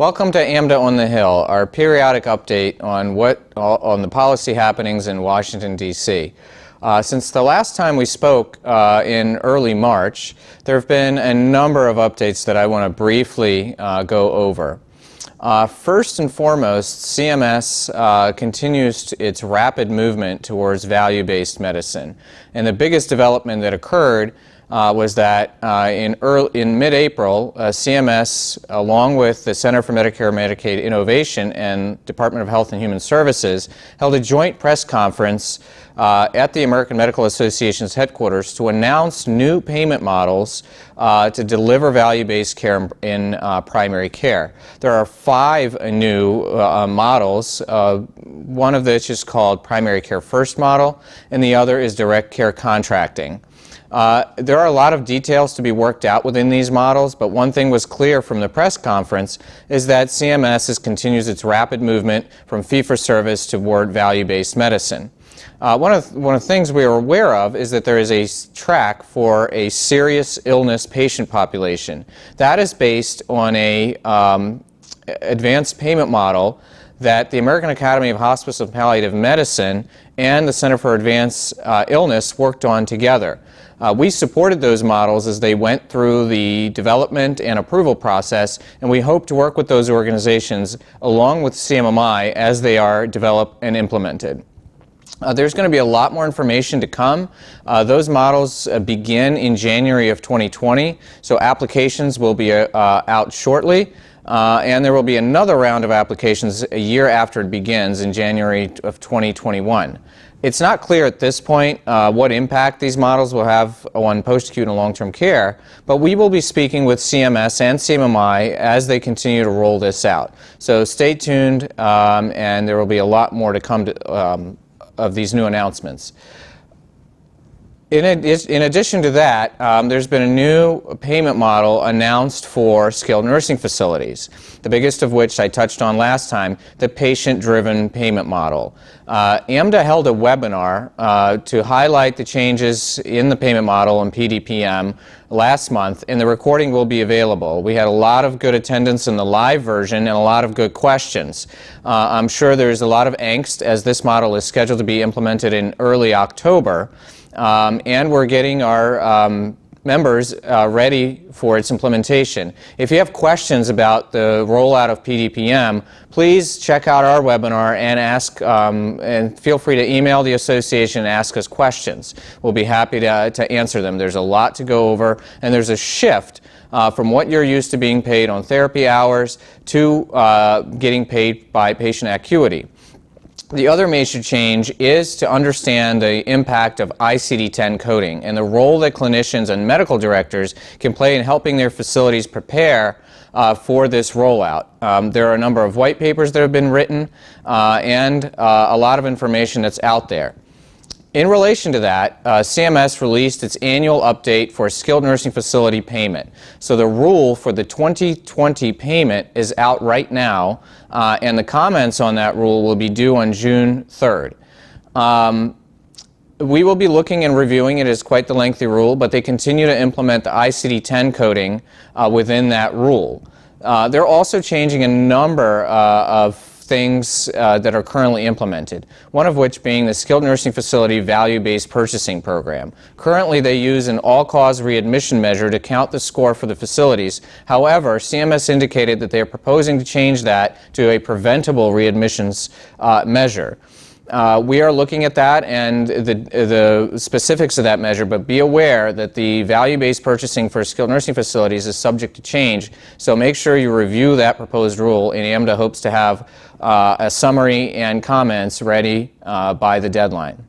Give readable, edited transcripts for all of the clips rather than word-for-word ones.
Welcome to AMDA On-The-Hill, our periodic update on the policy happenings in Washington, D.C. Since the last time we spoke in early March, there have been a number of updates that I want to briefly go over. First and foremost, CMS continues its rapid movement towards value-based medicine. And the biggest development that occurred was that in mid-April, CMS, along with the Center for Medicare and Medicaid Innovation and Department of Health and Human Services, held a joint press conference at the American Medical Association's headquarters to announce new payment models to deliver value-based care in primary care. There are 5 new models. One of which is called Primary Care First model, and the other is Direct Care Contracting. There are a lot of details to be worked out within these models, but one thing was clear from the press conference is that CMS continues its rapid movement from fee-for-service toward value-based medicine. One of the things we are aware of is that there is a track for a serious illness patient population. That is based on a advanced payment model that the American Academy of Hospice and Palliative Medicine and the Center for Advanced Illness worked on together. We supported those models as they went through the development and approval process, and we hope to work with those organizations along with CMMI as they are developed and implemented. There's going to be a lot more information to come. Those models begin in January of 2020, so applications will be out shortly. And there will be another round of applications a year after it begins in January of 2021. It's not clear at this point what impact these models will have on post-acute and long-term care, but we will be speaking with CMS and CMMI as they continue to roll this out. So stay tuned, and there will be a lot more to come of these new announcements. In addition to that, there's been a new payment model announced for skilled nursing facilities, the biggest of which I touched on last time, the patient-driven payment model. AMDA held a webinar to highlight the changes in the payment model and PDPM last month, and the recording will be available. We had a lot of good attendance in the live version and a lot of good questions. I'm sure there's a lot of angst as this model is scheduled to be implemented in early October. And we're getting our members ready for its implementation. If you have questions about the rollout of PDPM, please check out our webinar and ask, and feel free to email the association and ask us questions. We'll be happy to answer them. There's a lot to go over, and there's a shift from what you're used to being paid on therapy hours to getting paid by patient acuity. The other major change is to understand the impact of ICD-10 coding and the role that clinicians and medical directors can play in helping their facilities prepare for this rollout. There are a number of white papers that have been written and a lot of information that's out there. In relation to that, CMS released its annual update for skilled nursing facility payment. So the rule for the 2020 payment is out right now, and the comments on that rule will be due on June 3rd. We will be looking and reviewing it. As quite the lengthy rule, but they continue to implement the ICD-10 coding within that rule. They're also changing a number of things that are currently implemented, one of which being the Skilled Nursing Facility Value-Based Purchasing Program. Currently, they use an all-cause readmission measure to count the score for the facilities. However, CMS indicated that they are proposing to change that to a preventable readmissions measure. We are looking at that and the specifics of that measure, but be aware that the value-based purchasing for skilled nursing facilities is subject to change, so make sure you review that proposed rule, and AMDA hopes to have a summary and comments ready by the deadline.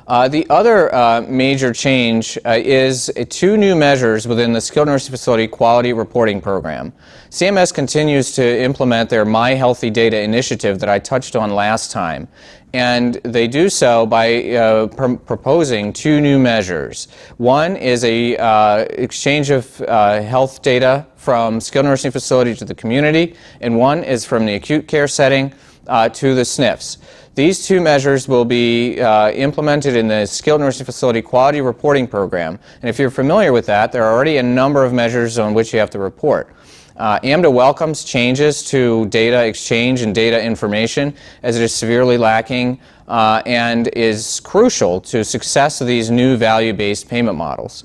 The other major change is 2 new measures within the Skilled Nursing Facility Quality Reporting Program. CMS continues to implement their My Healthy Data initiative that I touched on last time, and they do so by proposing 2 new measures. One is a exchange of health data from skilled nursing facility to the community, and one is from the acute care setting to the SNFs. These 2 measures will be implemented in the Skilled Nursing Facility Quality Reporting Program. And if you're familiar with that, there are already a number of measures on which you have to report. AMDA welcomes changes to data exchange and data information, as it is severely lacking and is crucial to success of these new value-based payment models.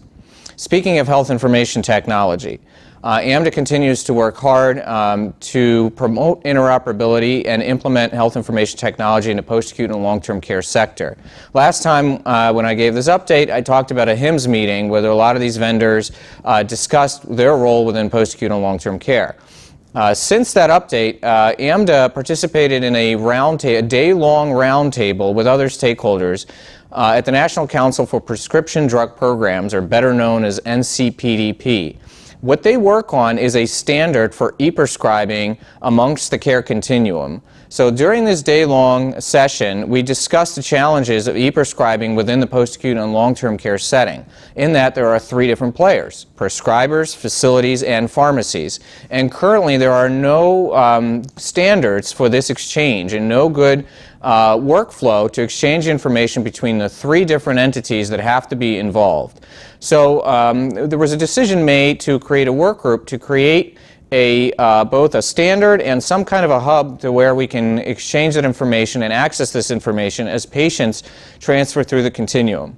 Speaking of health information technology, AMDA continues to work hard to promote interoperability and implement health information technology in the post-acute and long-term care sector. Last time when I gave this update, I talked about a HIMSS meeting where a lot of these vendors discussed their role within post-acute and long-term care. Since that update, AMDA participated in a day-long roundtable with other stakeholders at the National Council for Prescription Drug Programs, or better known as NCPDP. What they work on is a standard for e-prescribing amongst the care continuum. So during this day-long session, we discussed the challenges of e-prescribing within the post-acute and long-term care setting. In that, there are 3 different players: prescribers, facilities, and pharmacies. And currently, there are no standards for this exchange and no good workflow to exchange information between the 3 different entities that have to be involved. So there was a decision made to create a work group to create both a standard and some kind of a hub to where we can exchange that information and access this information as patients transfer through the continuum.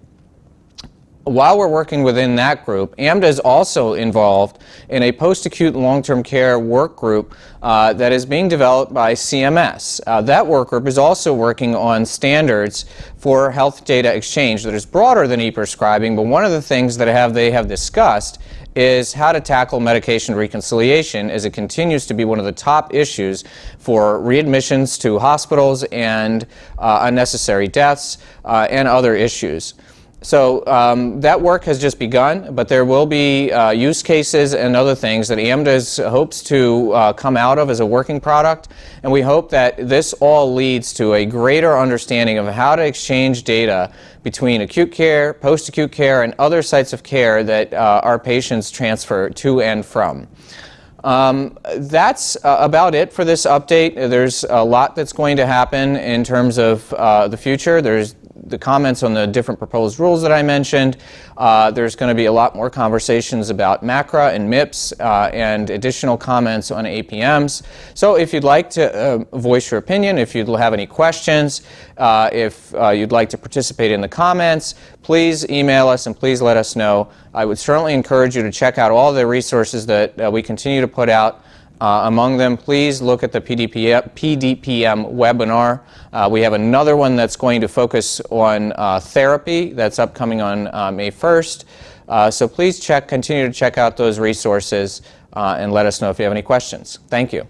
While we're working within that group, AMDA is also involved in a post-acute long-term care work group that is being developed by CMS. That work group is also working on standards for health data exchange that is broader than e-prescribing, but one of the things that they have discussed is how to tackle medication reconciliation, as it continues to be one of the top issues for readmissions to hospitals and unnecessary deaths and other issues. So that work has just begun, but there will be use cases and other things that AMDA hopes to come out of as a working product, and we hope that this all leads to a greater understanding of how to exchange data between acute care, post-acute care, and other sites of care that our patients transfer to and from. That's about it for this update. There's a lot that's going to happen in terms of the future. There's the comments on the different proposed rules that I mentioned. There's going to be a lot more conversations about MACRA and MIPS and additional comments on APMs. So if you'd like to voice your opinion, if you'd have any questions, if you'd like to participate in the comments, please email us and please let us know. I would certainly encourage you to check out all the resources that we continue to put out. Among them, please look at the PDPM webinar. We have another one that's going to focus on therapy that's upcoming on May 1st. So please continue to check out those resources and let us know if you have any questions. Thank you.